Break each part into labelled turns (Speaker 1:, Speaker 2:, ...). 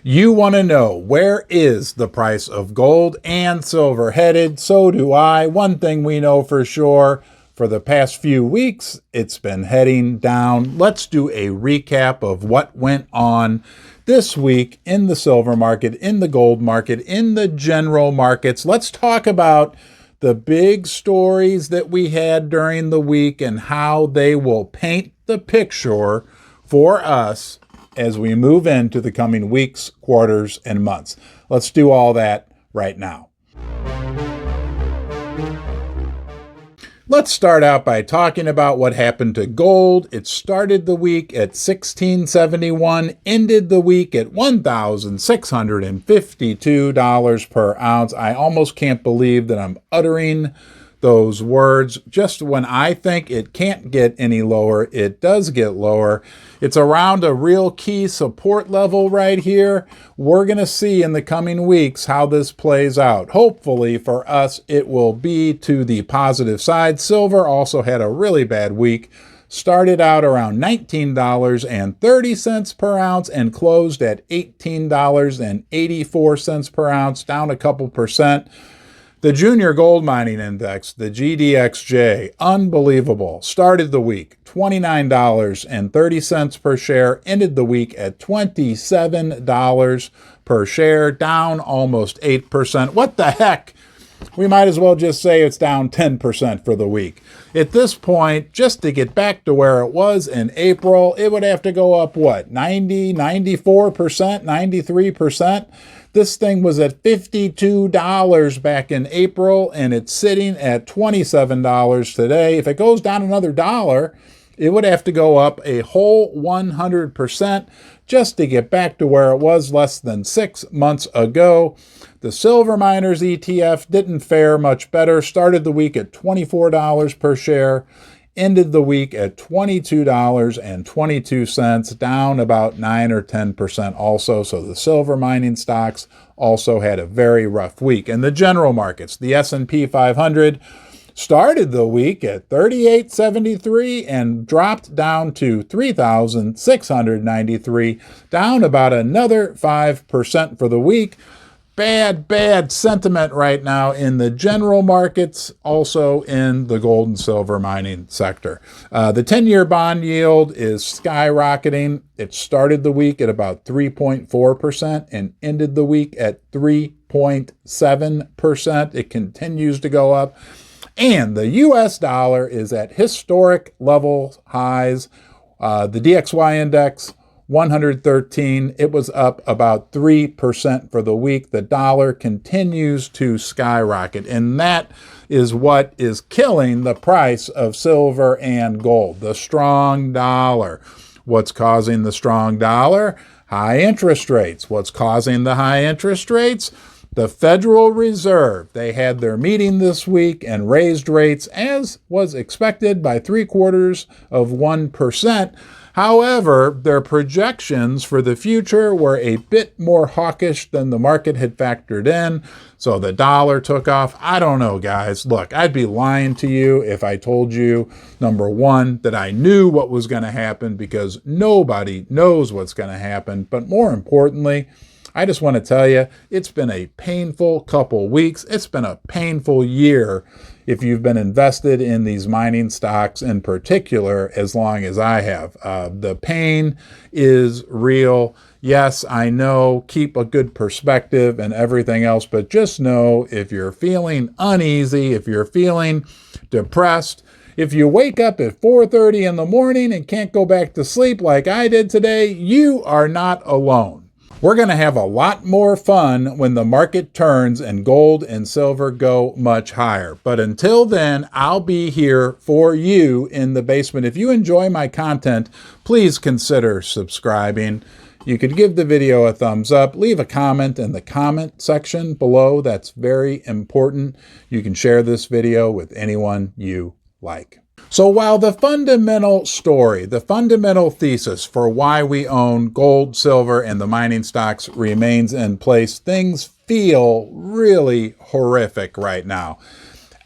Speaker 1: You want to know, where is the price of gold and silver headed? So do I. One thing we know for sure, for the past few weeks, it's been heading down. Let's do a recap of what went on this week in the silver market, in the gold market, in the general markets. Let's talk about the big stories that we had during the week and how they will paint the picture for us as we move into the coming weeks, quarters, and months. Let's do all that right now. Let's start out by talking about what happened to gold. It started the week at $1,671, ended the week at $1,652 per ounce. I almost can't believe that I'm uttering those words. Just when I think it can't get any lower, it does get lower. It's around a real key support level right here. We're going to see in the coming weeks how this plays out. Hopefully for us, it will be to the positive side. Silver also had a really bad week. Started out around $19.30 per ounce and closed at $18.84 per ounce, down a couple percent. The Junior Gold Mining Index, the GDXJ, unbelievable. Started the week $29.30 per share, ended the week at $27 per share, down almost 8%. What the heck? We might as well just say it's down 10% for the week. At this point, just to get back to where it was in April, it would have to go up, what, 90, 94%, 93%? This thing was at $52 back in April, and it's sitting at $27 today. If it goes down another dollar, it would have to go up a whole 100% just to get back to where it was less than 6 months ago. The Silver Miners ETF didn't fare much better. Started the week at $24 per share, ended the week at $22.22, down about 9 or 10% also. So the silver mining stocks also had a very rough week. And the general markets, the S&P 500, started the week at 3873 and dropped down to 3,693, down about another 5% for the week. Bad sentiment right now in the general markets, also in the gold and silver mining sector. The 10-year bond yield is skyrocketing. It started the week at about 3.4% and ended the week at 3.7%. It continues to go up. And the U.S. dollar is at historic level highs. The DXY index, 113. It was up about 3% for the week. The dollar continues to skyrocket, and that is what is killing the price of silver and gold, the strong dollar. What's causing the strong dollar? High interest rates. What's causing the high interest rates? The Federal Reserve. They had their meeting this week and raised rates, as was expected, by 0.75%. However, their projections for the future were a bit more hawkish than the market had factored in, so the dollar took off. I don't know, guys. Look, I'd be lying to you if I told you, number one, that I knew what was going to happen, because nobody knows what's going to happen. But more importantly, I just want to tell you, it's been a painful couple weeks. It's been a painful year if you've been invested in these mining stocks in particular, as long as I have. The pain is real. Yes, I know, keep a good perspective and everything else, but just know if you're feeling uneasy, if you're feeling depressed, if you wake up at 4:30 in the morning and can't go back to sleep like I did today, you are not alone. We're going to have a lot more fun when the market turns and gold and silver go much higher. But until then, I'll be here for you in the basement. If you enjoy my content, please consider subscribing. You could give the video a thumbs up, leave a comment in the comment section below. That's very important. You can share this video with anyone you like. So while the fundamental story, the fundamental thesis for why we own gold, silver, and the mining stocks remains in place, things feel really horrific right now.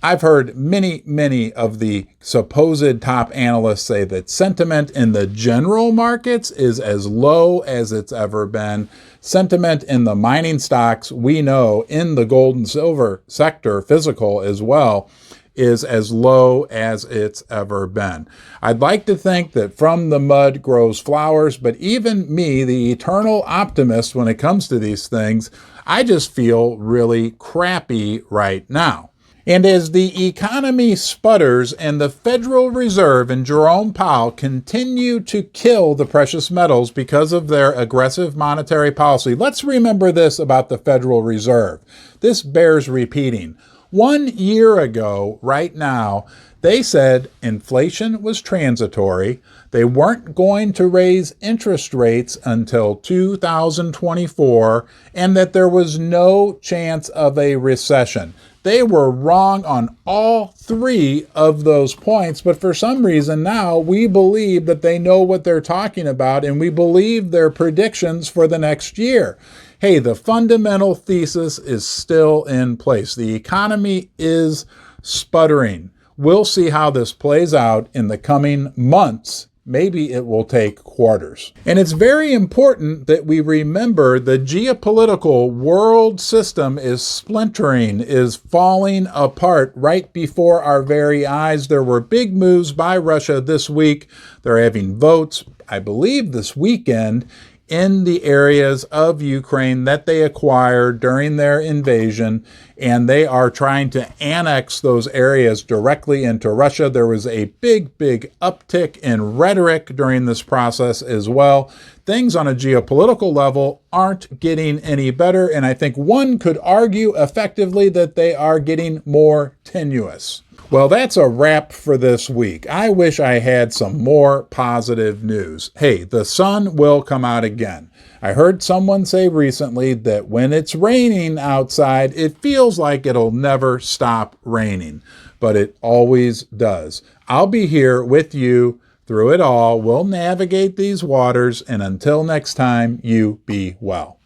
Speaker 1: I've heard many of the supposed top analysts say that sentiment in the general markets is as low as it's ever been. Sentiment in the mining stocks, we know, in the gold and silver sector, physical as well, is as low as it's ever been. I'd like to think that from the mud grows flowers, but even me, the eternal optimist when it comes to these things, I just feel really crappy right now. And as the economy sputters and the Federal Reserve and Jerome Powell continue to kill the precious metals because of their aggressive monetary policy, let's remember this about the Federal Reserve. This bears repeating. 1 year ago, right now, they said inflation was transitory. They weren't going to raise interest rates until 2024, and that there was no chance of a recession. They were wrong on all three of those points, but for some reason now we believe that they know what they're talking about, and we believe their predictions for the next year. Hey, the fundamental thesis is still in place. The economy is sputtering. We'll see how this plays out in the coming months. Maybe it will take quarters. And it's very important that we remember the geopolitical world system is splintering, is falling apart right before our very eyes. There were big moves by Russia this week. They're having votes, I believe, this weekend in the areas of Ukraine that they acquired during their invasion, and they are trying to annex those areas directly into Russia. There was a big uptick in rhetoric during this process as well. Things on a geopolitical level aren't getting any better, and I think one could argue effectively that they are getting more tenuous. Well, that's a wrap for this week. I wish I had some more positive news. Hey, the sun will come out again. I heard someone say recently that when it's raining outside, it feels like it'll never stop raining, but it always does. I'll be here with you through it all. We'll navigate these waters, and until next time, you be well.